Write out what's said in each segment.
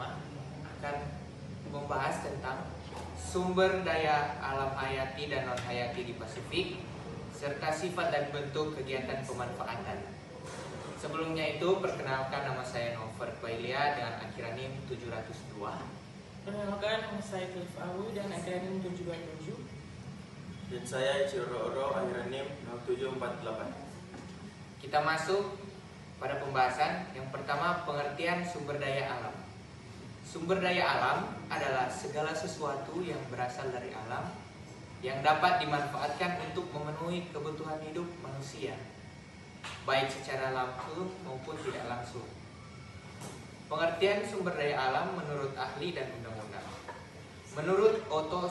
akan membahas tentang sumber daya alam hayati dan non hayati di Pasifik serta sifat dan bentuk kegiatan pemanfaatan. Sebelumnya itu, perkenalkan, nama saya Nover Bailia dengan akronim 702. Perkenalkan, nama saya Cliff Awu dan akronim 727. Dan saya Ichiro Oro, akronim 0748. Kita masuk pada pembahasan. Yang pertama, pengertian sumber daya alam. Sumber daya alam adalah segala sesuatu yang berasal dari alam yang dapat dimanfaatkan untuk memenuhi kebutuhan hidup manusia, baik secara langsung maupun tidak langsung. Pengertian sumber daya alam menurut ahli dan undang-undang. Menurut Otto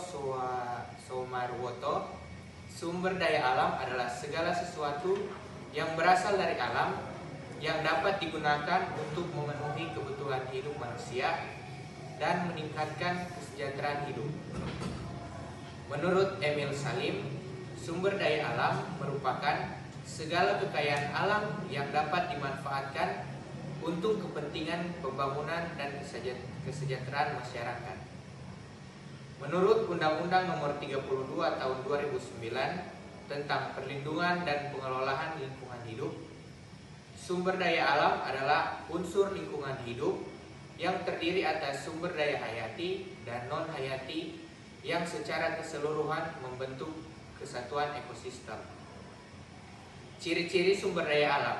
Somarwoto, sumber daya alam adalah segala sesuatu yang berasal dari alam yang dapat digunakan untuk memenuhi kebutuhan hidup manusia dan meningkatkan kesejahteraan hidup. Menurut Emil Salim, sumber daya alam merupakan segala kekayaan alam yang dapat dimanfaatkan untuk kepentingan pembangunan dan kesejahteraan masyarakat. Menurut Undang-Undang Nomor 32 Tahun 2009 tentang Perlindungan dan Pengelolaan Lingkungan Hidup, sumber daya alam adalah unsur lingkungan hidup yang terdiri atas sumber daya hayati dan non hayati yang secara keseluruhan membentuk kesatuan ekosistem. Ciri-ciri sumber daya alam.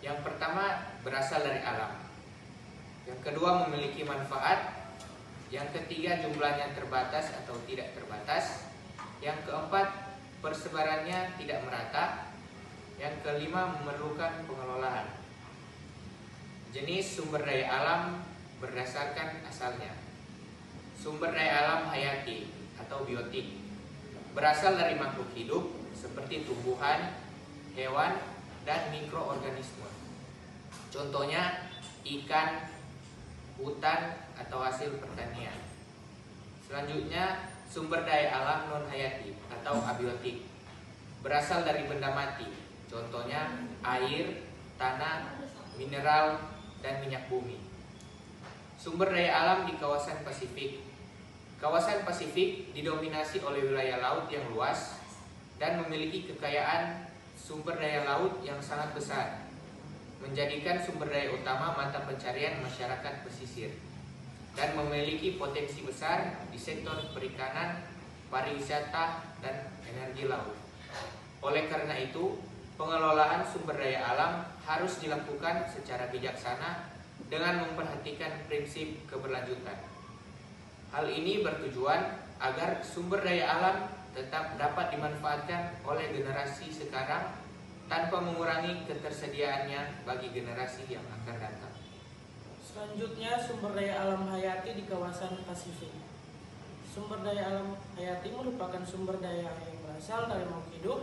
Yang pertama, berasal dari alam. Yang kedua, memiliki manfaat. Yang ketiga, jumlahnya terbatas atau tidak terbatas. Yang keempat, persebarannya tidak merata. Yang kelima, memerlukan pengelolaan. Jenis sumber daya alam berdasarkan asalnya. Sumber daya alam hayati atau biotik berasal dari makhluk hidup seperti tumbuhan, hewan, dan mikroorganisme. Contohnya ikan, hutan, atau hasil pertanian. Selanjutnya, sumber daya alam non hayati atau abiotik berasal dari benda mati. Contohnya air, tanah, mineral, dan minyak bumi. Sumber daya alam di kawasan Pasifik. Kawasan Pasifik didominasi oleh wilayah laut yang luas dan memiliki kekayaan sumber daya laut yang sangat besar, menjadikan sumber daya utama mata pencarian masyarakat pesisir, dan memiliki potensi besar di sektor perikanan, pariwisata, dan energi laut. Oleh karena itu, pengelolaan sumber daya alam harus dilakukan secara bijaksana dengan memperhatikan prinsip keberlanjutan. Hal ini bertujuan agar sumber daya alam tetap dapat dimanfaatkan oleh generasi sekarang tanpa mengurangi ketersediaannya bagi generasi yang akan datang. Selanjutnya, sumber daya alam hayati di kawasan Pasifik. Sumber daya alam hayati merupakan sumber daya yang berasal dari makhluk hidup,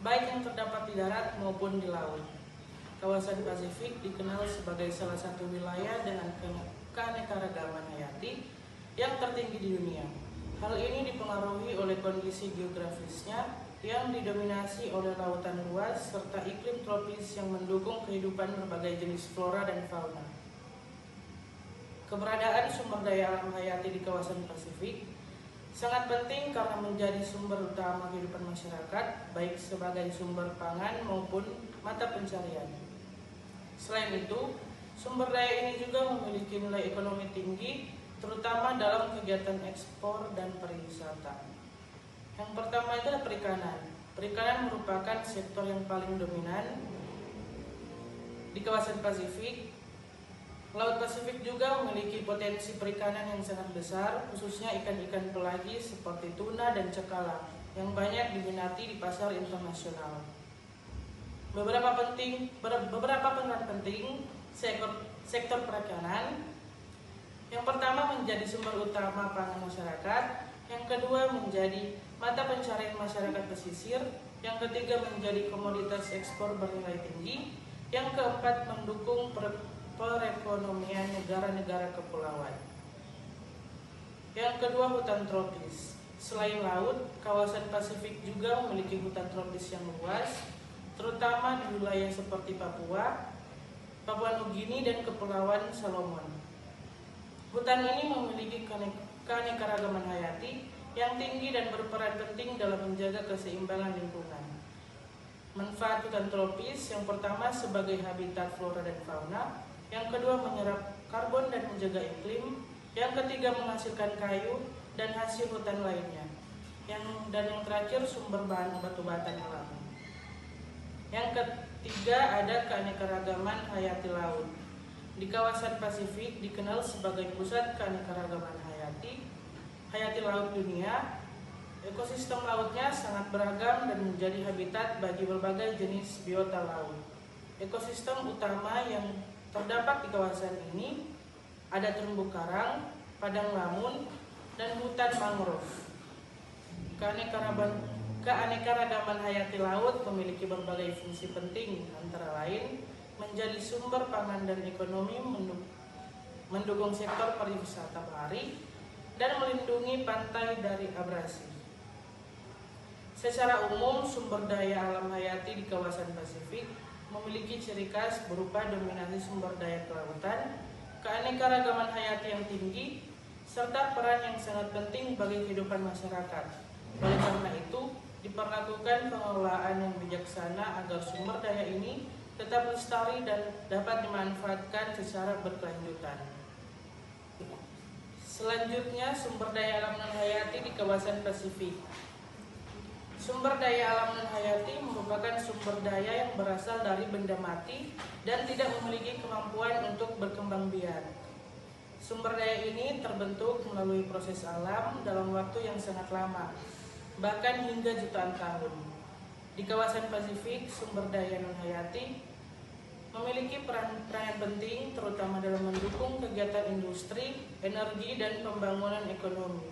baik yang terdapat di darat maupun di laut. Kawasan Pasifik dikenal sebagai salah satu wilayah dengan keanekaragaman hayati yang tertinggi di dunia. Hal ini dipengaruhi oleh kondisi geografisnya yang didominasi oleh lautan luas serta iklim tropis yang mendukung kehidupan berbagai jenis flora dan fauna. Keberadaan sumber daya alam hayati di kawasan Pasifik sangat penting karena menjadi sumber utama kehidupan masyarakat, baik sebagai sumber pangan maupun mata pencarian. Selain itu, sumber daya ini juga memiliki nilai ekonomi tinggi, terutama dalam kegiatan ekspor dan pariwisata. Yang pertama adalah perikanan. Perikanan merupakan sektor yang paling dominan di kawasan Pasifik. Laut Pasifik juga memiliki potensi perikanan yang sangat besar, khususnya ikan-ikan pelagi seperti tuna dan cakalang yang banyak diminati di pasar internasional. Beberapa peran penting sektor perikanan. Yang pertama, menjadi sumber utama pangan masyarakat. Yang kedua, menjadi mata pencarian masyarakat pesisir. Yang ketiga, menjadi komoditas ekspor bernilai tinggi. Yang keempat, mendukung perekonomian negara-negara kepulauan. Yang kedua, hutan tropis. Selain laut, kawasan Pasifik juga memiliki hutan tropis yang luas, terutama di wilayah seperti Papua Nugini, dan Kepulauan Solomon. Hutan ini memiliki keanekaragaman hayati yang tinggi dan berperan penting dalam menjaga keseimbangan lingkungan. Manfaat hutan tropis yang pertama sebagai habitat flora dan fauna, yang kedua menyerap karbon dan menjaga iklim, yang ketiga menghasilkan kayu dan hasil hutan lainnya, dan yang terakhir sumber bahan obat-obatan alami. Yang ketiga ada keanekaragaman hayati laut. Di kawasan Pasifik dikenal sebagai pusat keanekaragaman hayati laut dunia. Ekosistem lautnya sangat beragam dan menjadi habitat bagi berbagai jenis biota laut. Ekosistem utama yang terdapat di kawasan ini ada terumbu karang, padang lamun, dan hutan mangrove. Keanekaragaman hayati laut memiliki berbagai fungsi penting, antara lain menjadi sumber pangan dan ekonomi, mendukung sektor pariwisata bahari, dan melindungi pantai dari abrasi. Secara umum, sumber daya alam hayati di kawasan Pasifik memiliki ciri khas berupa dominasi sumber daya kelautan, keanekaragaman hayati yang tinggi, serta peran yang sangat penting bagi kehidupan masyarakat. Oleh karena itu, diperlakukan pengelolaan yang bijaksana agar sumber daya ini tetap lestari dan dapat dimanfaatkan secara berkelanjutan. Selanjutnya, sumber daya alam non-hayati di kawasan Pasifik. Sumber daya alam non-hayati merupakan sumber daya yang berasal dari benda mati dan tidak memiliki kemampuan untuk berkembang biak. Sumber daya ini terbentuk melalui proses alam dalam waktu yang sangat lama, bahkan hingga jutaan tahun. Di kawasan Pasifik, sumber daya non-hayati memiliki peranan penting terutama dalam mendukung kegiatan industri, energi, dan pembangunan ekonomi.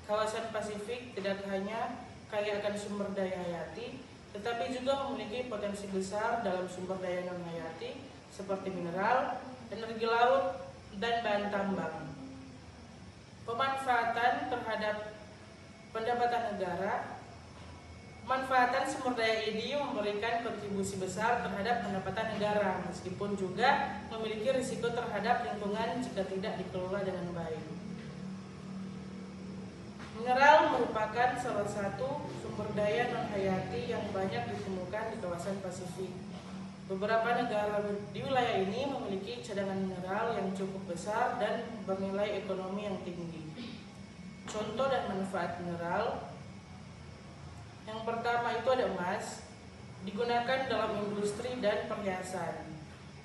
Kawasan Pasifik tidak hanya kaya akan sumber daya hayati, tetapi juga memiliki potensi besar dalam sumber daya non-hayati seperti mineral, energi laut, dan bahan tambang. Pemanfaatan terhadap pendapatan negara. Pemanfaatan sumber daya ini memberikan kontribusi besar terhadap pendapatan negara, meskipun juga memiliki risiko terhadap lingkungan jika tidak dikelola dengan baik. Mineral merupakan salah satu sumber daya non-hayati yang banyak ditemukan di kawasan Pasifik. Beberapa negara di wilayah ini memiliki cadangan mineral yang cukup besar dan bernilai ekonomi yang tinggi. Contoh dan manfaat mineral. Yang pertama itu ada emas, digunakan dalam industri dan perhiasan.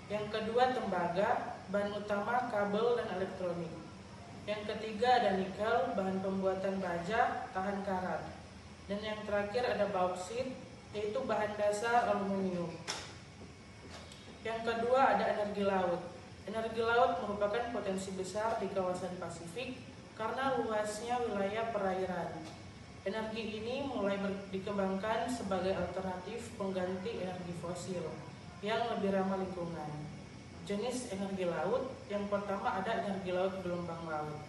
Yang kedua tembaga, bahan utama kabel dan elektronik. Yang ketiga ada nikel, bahan pembuatan baja tahan karat. Dan yang terakhir ada bauksit, yaitu bahan dasar aluminium. Yang kedua ada energi laut. Energi laut merupakan potensi besar di kawasan Pasifik karena luasnya wilayah perairan. Energi ini mulai dikembangkan sebagai alternatif pengganti energi fosil yang lebih ramah lingkungan. Jenis energi laut yang pertama ada energi laut gelombang laut.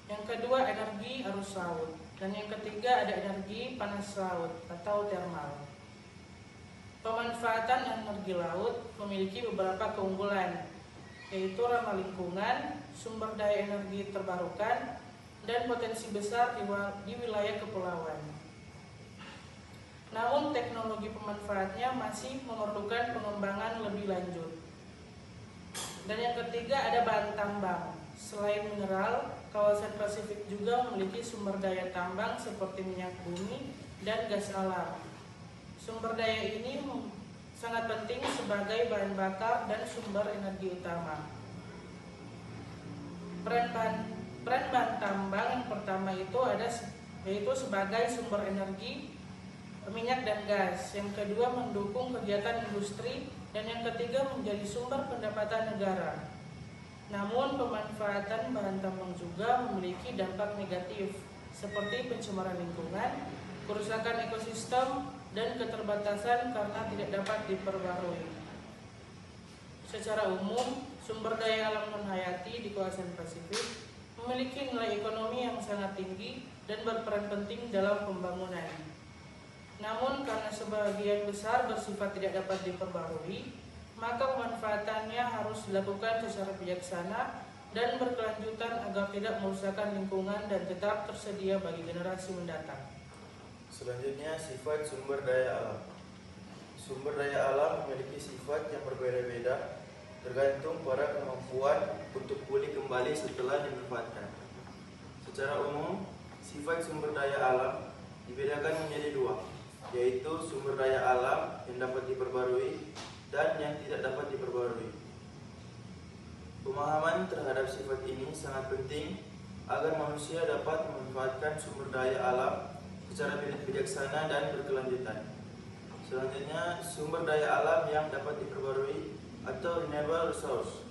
Yang kedua energi arus laut. Dan yang ketiga ada energi panas laut atau termal. Pemanfaatan energi laut memiliki beberapa keunggulan, yaitu ramah lingkungan, sumber daya energi terbarukan, dan potensi besar di wilayah kepulauan. Namun teknologi pemanfaatnya masih memerlukan pengembangan lebih lanjut. Dan yang ketiga ada bahan tambang. Selain mineral, kawasan Pasifik juga memiliki sumber daya tambang seperti minyak bumi dan gas alam. Sumber daya ini sangat penting sebagai bahan bakar dan sumber energi utama. Peran bahan tambang yang pertama yaitu sebagai sumber energi minyak dan gas. Yang kedua mendukung kegiatan industri, dan yang ketiga menjadi sumber pendapatan negara. Namun pemanfaatan bahan tambang juga memiliki dampak negatif seperti pencemaran lingkungan, kerusakan ekosistem, dan keterbatasan karena tidak dapat diperbarui. Secara umum, sumber daya alam non-hayati di kawasan Pasifik memiliki nilai ekonomi yang sangat tinggi dan berperan penting dalam pembangunan. Namun karena sebagian besar bersifat tidak dapat diperbarui, maka pemanfaatannya harus dilakukan secara bijaksana dan berkelanjutan agar tidak merusakkan lingkungan dan tetap tersedia bagi generasi mendatang. Selanjutnya, sifat sumber daya alam. Sumber daya alam memiliki sifat yang berbeda-beda tergantung pada kemampuan untuk pulih kembali setelah dimanfaatkan. Secara umum, sifat sumber daya alam dibedakan menjadi dua, yaitu sumber daya alam yang dapat diperbarui dan yang tidak dapat diperbarui. Pemahaman terhadap sifat ini sangat penting agar manusia dapat memanfaatkan sumber daya alam secara bijaksana dan berkelanjutan. Selanjutnya, sumber daya alam yang dapat diperbarui atau renewable resource.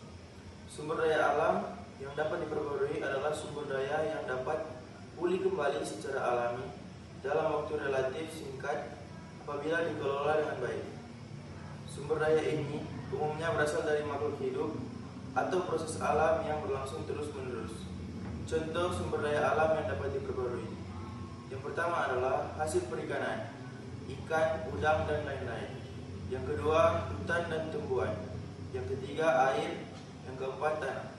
Sumber daya alam yang dapat diperbarui adalah sumber daya yang dapat pulih kembali secara alami dalam waktu relatif singkat apabila dikelola dengan baik. Sumber daya ini umumnya berasal dari makhluk hidup atau proses alam yang berlangsung terus-menerus. Contoh sumber daya alam yang dapat diperbarui. Yang pertama adalah hasil perikanan, ikan, udang, dan lain-lain. Yang kedua, hutan dan tumbuhan. Yang ketiga, air. Yang keempat, tanah.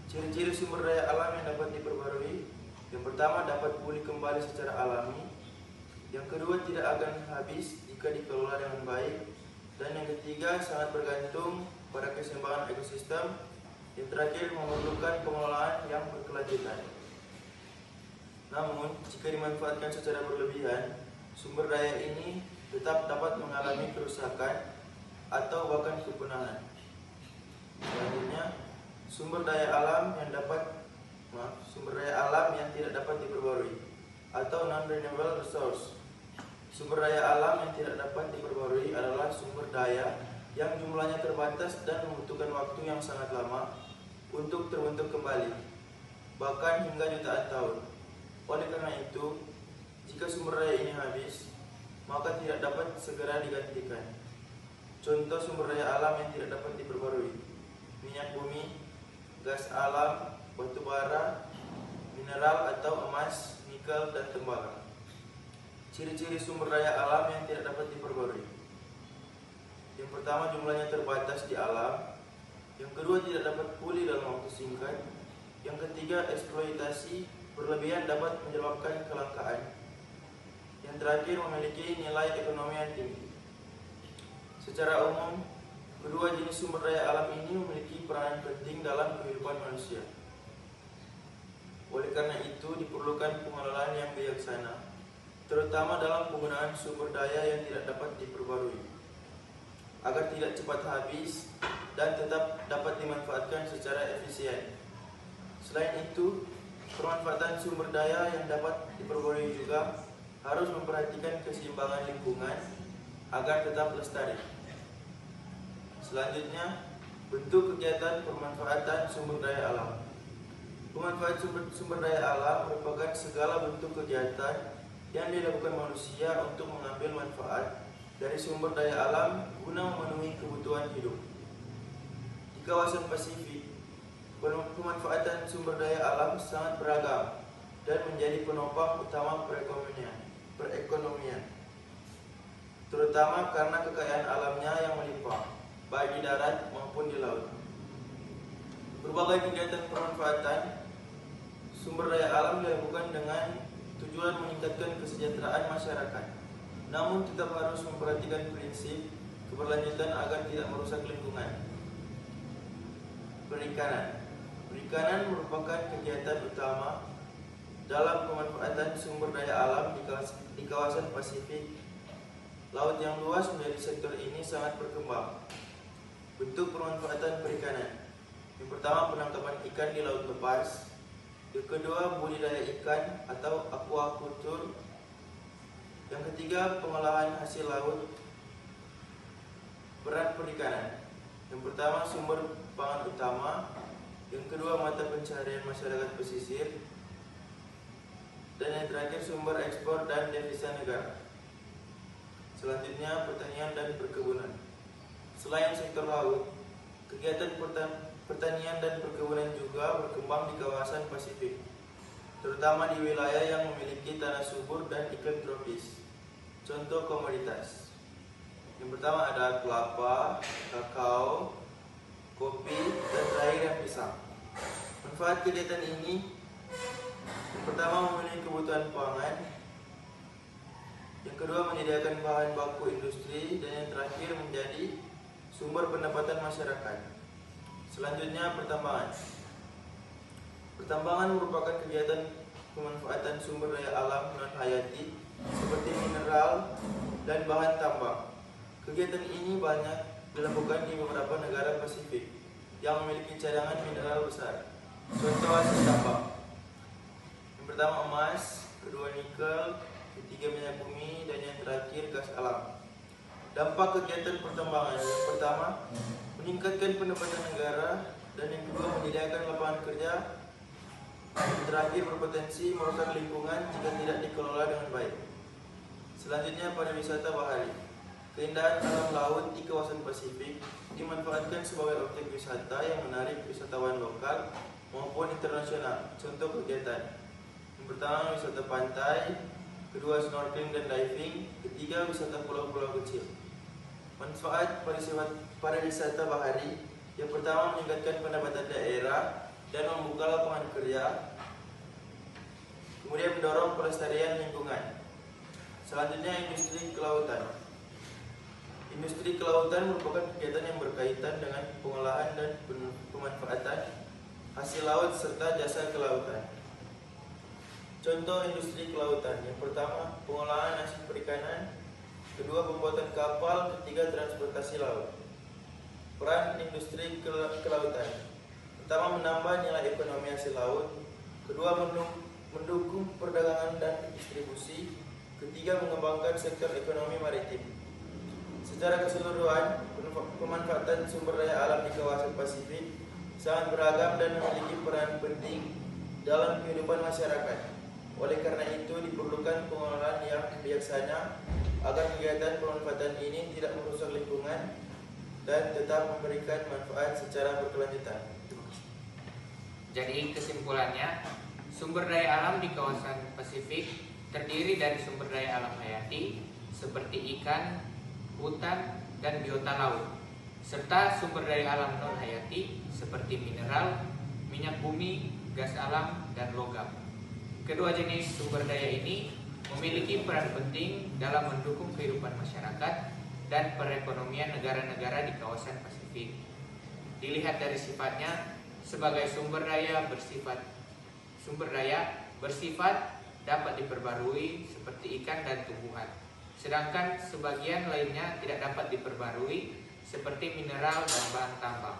Ciri-ciri sumber daya alam yang dapat diperbarui. Yang pertama, dapat pulih kembali secara alami. Yang kedua, tidak akan habis jika dikelola dengan baik. Dan yang ketiga, sangat bergantung pada keseimbangan ekosistem. Yang terakhir, memerlukan pengelolaan yang berkelanjutan. Namun, jika dimanfaatkan secara berlebihan, sumber daya ini tetap dapat mengalami kerusakan atau bahkan kepunahan. Selanjutnya, sumber daya alam yang tidak dapat diperbarui atau non-renewable resource. Sumber daya alam yang tidak dapat diperbarui adalah sumber daya yang jumlahnya terbatas dan membutuhkan waktu yang sangat lama untuk terbentuk kembali, bahkan hingga jutaan tahun. Oleh karena itu, jika sumber daya ini habis, maka tidak dapat segera digantikan. Contoh sumber daya alam yang tidak dapat diperbarui: minyak bumi, gas alam, batu bara, mineral atau emas, nikel, dan tembaga. Ciri-ciri sumber daya alam yang tidak dapat diperbarui. Yang pertama, jumlahnya terbatas di alam. Yang kedua, tidak dapat pulih dalam waktu singkat. Yang ketiga, eksploitasi berlebihan dapat menyebabkan kelangkaan. Yang terakhir, memiliki nilai ekonomi yang tinggi. Secara umum, kedua jenis sumber daya alam ini memiliki peranan penting dalam kehidupan manusia. Oleh karena itu, diperlukan pengelolaan yang bijaksana, terutama dalam penggunaan sumber daya yang tidak dapat diperbarui, agar tidak cepat habis dan tetap dapat dimanfaatkan secara efisien. Selain itu, pemanfaatan sumber daya yang dapat diperbarui juga harus memperhatikan keseimbangan lingkungan agar tetap lestari. Selanjutnya, bentuk kegiatan pemanfaatan sumber daya alam. Pemanfaatan sumber daya alam merupakan segala bentuk kegiatan yang dilakukan manusia untuk mengambil manfaat dari sumber daya alam guna memenuhi kebutuhan hidup. Di kawasan Pasifik, pemanfaatan sumber daya alam sangat beragam dan menjadi penopang utama perekonomian, terutama karena kekayaan alamnya yang melimpah, baik di darat maupun di laut. Berbagai kegiatan pemanfaatan sumber daya alam dilakukan dengan tujuan meningkatkan kesejahteraan masyarakat, namun tetap harus memperhatikan prinsip keberlanjutan agar tidak merusak lingkungan. Perikanan merupakan kegiatan utama dalam pemanfaatan sumber daya alam di kawasan Pasifik. Laut yang luas menjadi sektor ini sangat berkembang. Bentuk pemanfaatan perikanan: yang pertama, penangkapan ikan di laut lepas. Yang kedua, budidaya ikan atau aquaculture. Yang ketiga, pengolahan hasil laut. Peran perikanan: yang pertama, sumber pangan utama. Yang kedua, mata pencaharian masyarakat pesisir. Dan yang terakhir, sumber ekspor dan devisa negara. Selanjutnya, pertanian dan perkebunan. Selain sektor laut, kegiatan pertanian dan perkebunan juga berkembang di kawasan Pasifik, terutama di wilayah yang memiliki tanah subur dan iklim tropis. Contoh komoditas: Yang pertama ada kelapa, kakao, kopi, dan terakhir yang pisang. Manfaat kegiatan ini yang pertama memenuhi kebutuhan pangan, yang kedua menyediakan bahan baku industri, dan yang terakhir menjadi sumber pendapatan masyarakat. Selanjutnya pertambangan. Pertambangan merupakan kegiatan pemanfaatan sumber daya alam non hayati seperti mineral dan bahan tambang. Kegiatan ini banyak dilakukan di beberapa negara Pasifik yang memiliki cadangan mineral besar. Contoh hasil tambang. Yang pertama emas, kedua nikel, ketiga minyak bumi, dan yang terakhir gas alam. Dampak kegiatan pertambangan yang pertama meningkatkan pendapatan negara, dan yang kedua menyediakan lapangan kerja. Yang terakhir berpotensi merusak lingkungan jika tidak dikelola dengan baik. Selanjutnya pariwisata bahari. Keindahan alam laut di kawasan Pasifik dimanfaatkan sebagai objek wisata yang menarik wisatawan lokal maupun internasional. Contoh kegiatan: yang pertama wisata pantai, kedua snorkeling dan diving, ketiga wisata pulau-pulau kecil. Manfaat pariwisata bahari yang pertama meningkatkan pendapatan daerah dan membuka lapangan kerja, kemudian mendorong pelestarian lingkungan. Selanjutnya industri kelautan. Industri kelautan merupakan kegiatan yang berkaitan dengan pengolahan dan pemanfaatan hasil laut serta jasa kelautan. Contoh industri kelautan: yang pertama pengolahan hasil perikanan, kedua pembuatan kapal, ketiga transportasi laut. Peran industri kelautan: pertama menambah nilai ekonomi hasil laut, kedua mendukung perdagangan dan distribusi, ketiga mengembangkan sektor ekonomi maritim. Secara keseluruhan, pemanfaatan sumber daya alam di kawasan Pasifik sangat beragam dan memiliki peran penting dalam kehidupan masyarakat. Oleh karena itu, diperlukan pengelolaan yang bijaksana agar kegiatan pemanfaatan ini tidak merusak lingkungan dan tetap memberikan manfaat secara berkelanjutan. Jadi kesimpulannya, sumber daya alam di kawasan Pasifik terdiri dari sumber daya alam hayati seperti ikan, hutan, dan biota laut, serta sumber daya alam non hayati seperti mineral, minyak bumi, gas alam, dan logam. Kedua jenis sumber daya ini memiliki peran penting dalam mendukung kehidupan masyarakat dan perekonomian negara-negara di kawasan Pasifik. Dilihat dari sifatnya, sebagai sumber daya bersifat dapat diperbarui seperti ikan dan tumbuhan. Sedangkan sebagian lainnya tidak dapat diperbarui seperti mineral dan bahan tambang.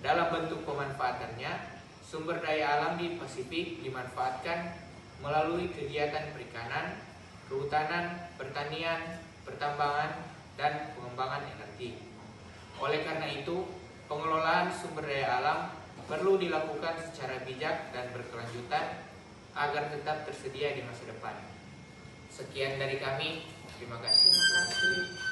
Dalam bentuk pemanfaatannya, sumber daya alam di Pasifik dimanfaatkan melalui kegiatan perikanan, kehutanan, pertanian, pertambangan, dan pengembangan energi. Oleh karena itu, pengelolaan sumber daya alam perlu dilakukan secara bijak dan berkelanjutan agar tetap tersedia di masa depan. Sekian dari kami. Terima kasih. Terima kasih.